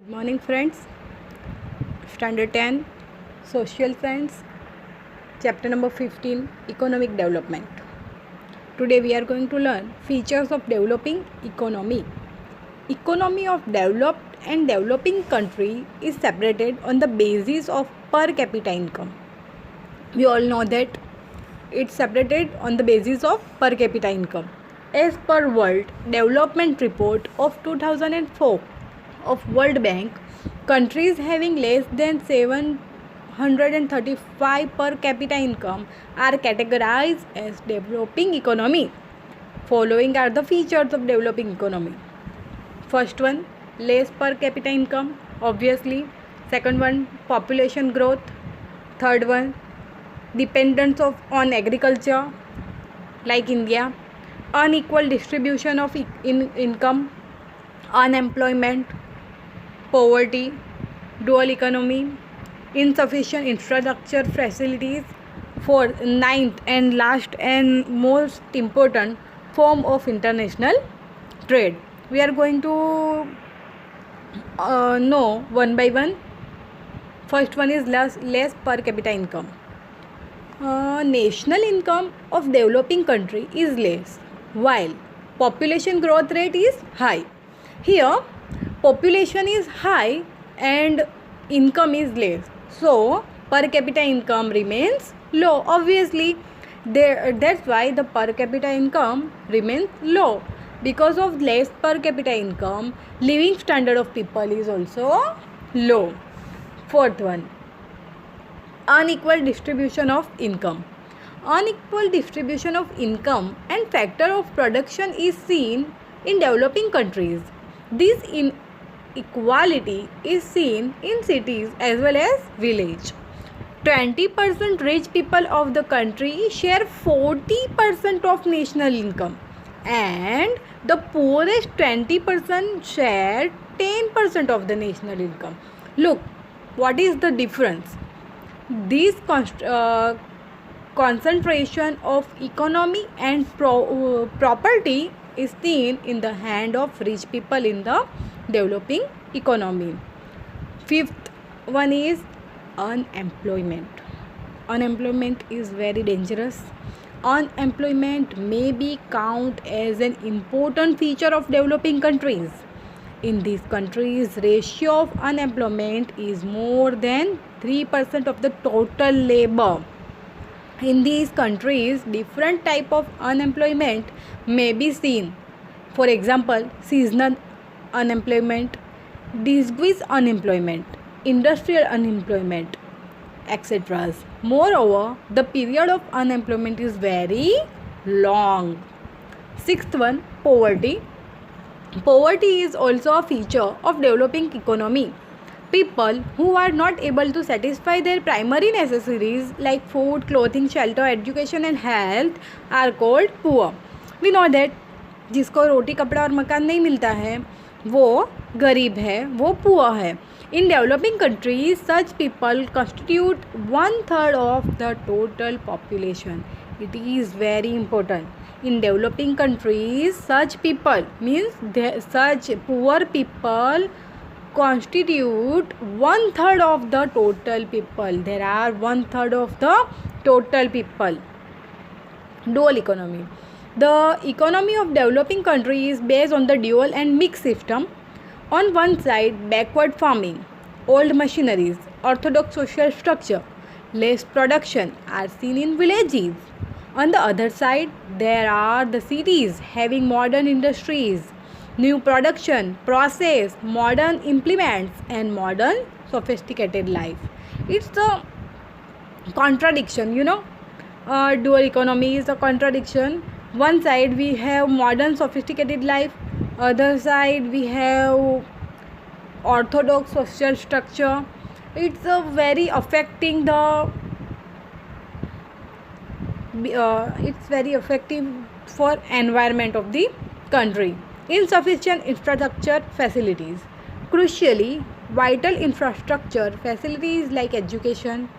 Good morning, friends. Standard 10, Social Science, Chapter number 15, Economic Development. Today we are going to learn features of developing economy. Economy of developed and developing country is separated on the basis of per capita income. We all know that it's separated on the basis of per capita income. As per World Development Report of 2004 of World Bank, countries having less than 735 per capita income are categorized as developing economy. Following are the features of developing economy. First one, less per capita income, obviously. Second one, population growth. Third one, dependence on agriculture, like India. Unequal distribution of income, unemployment, poverty, dual economy, insufficient infrastructure facilities. For ninth and last and most important form of international trade. We are going to know one by one. First one is less per capita income. National income of developing country is less, while population growth rate is high. Here, population is high and income is less. So, per capita income remains low. Obviously, that's why the per capita income remains low. Because of less per capita income, living standard of people is also low. Fourth one, unequal distribution of income. Unequal distribution of income and factor of production is seen in developing countries. This inequality is seen in cities as well as village. 20% rich people of the country share 40% of national income, and the poorest 20% share 10% of the national income. Look, what is the difference? This concentration of economy and property is seen in the hand of rich people in the developing economy. Fifth one is unemployment. Unemployment is very dangerous. Unemployment may be counted as an important feature of developing countries. In these countries, ratio of unemployment is more than 3% of the total labor. In these countries, different type of unemployment may be seen. For example, seasonal unemployment, disguised unemployment, industrial unemployment, etc. Moreover, the period of unemployment is very long. Sixth one, poverty. Poverty is also a feature of developing economy. People who are not able to satisfy their primary necessities like food, clothing, shelter, education and health are called poor. We know that जिसको रोटी कपड़ा और मकान नहीं मिलता है वो गरीब है, वो पुअर है. In developing countries, such people constitute 1/3 of the total population. It is very important. In developing countries, such people means such poor people constitute 1/3 of the total people. There are 1/3 of the total people. Dual economy. The economy of developing countries is based on the dual and mixed system. On one side, backward farming, old machineries, orthodox social structure, less production are seen in villages. On the other side, there are the cities having modern industries, new production, process, modern implements and modern sophisticated life. It's a contradiction, dual economy is a contradiction. One side we have modern sophisticated life, other side we have orthodox social structure. It's a very affecting the it's very effective for environment of the country. Insufficient infrastructure facilities. Crucially, vital infrastructure facilities like education,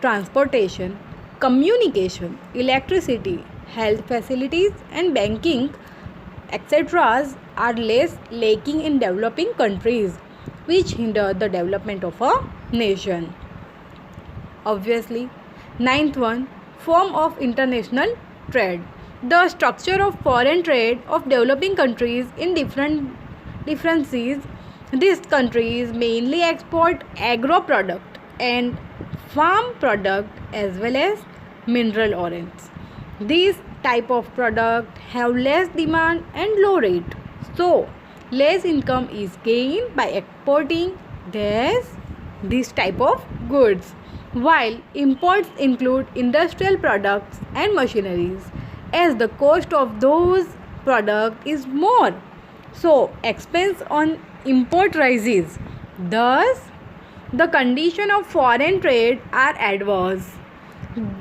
transportation, communication, electricity, health facilities and banking etc. are less lacking in developing countries. which hinder the development of a nation. Obviously, ninth one, form of international trade. The structure of foreign trade of developing countries in differences. These countries mainly export agro product and farm product as well as mineral ores. These type of product have less demand and low rate. So, less income is gained by exporting this type of goods, while imports include industrial products and machineries, as the cost of those products is more. So, expense on import rises. Thus, the condition of foreign trade are adverse.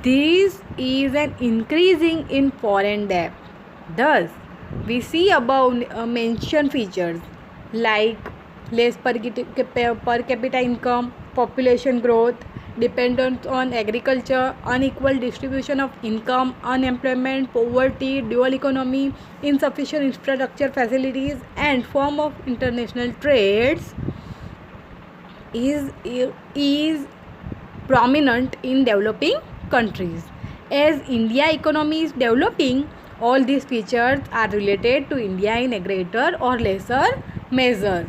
This is an increasing in foreign debt. Thus, we see above mentioned features like less per capita income, population growth, dependence on agriculture, unequal distribution of income, unemployment, poverty, dual economy, insufficient infrastructure facilities, and form of international trades is prominent in developing countries. As India economy is developing, all these features are related to India in a greater or lesser measure.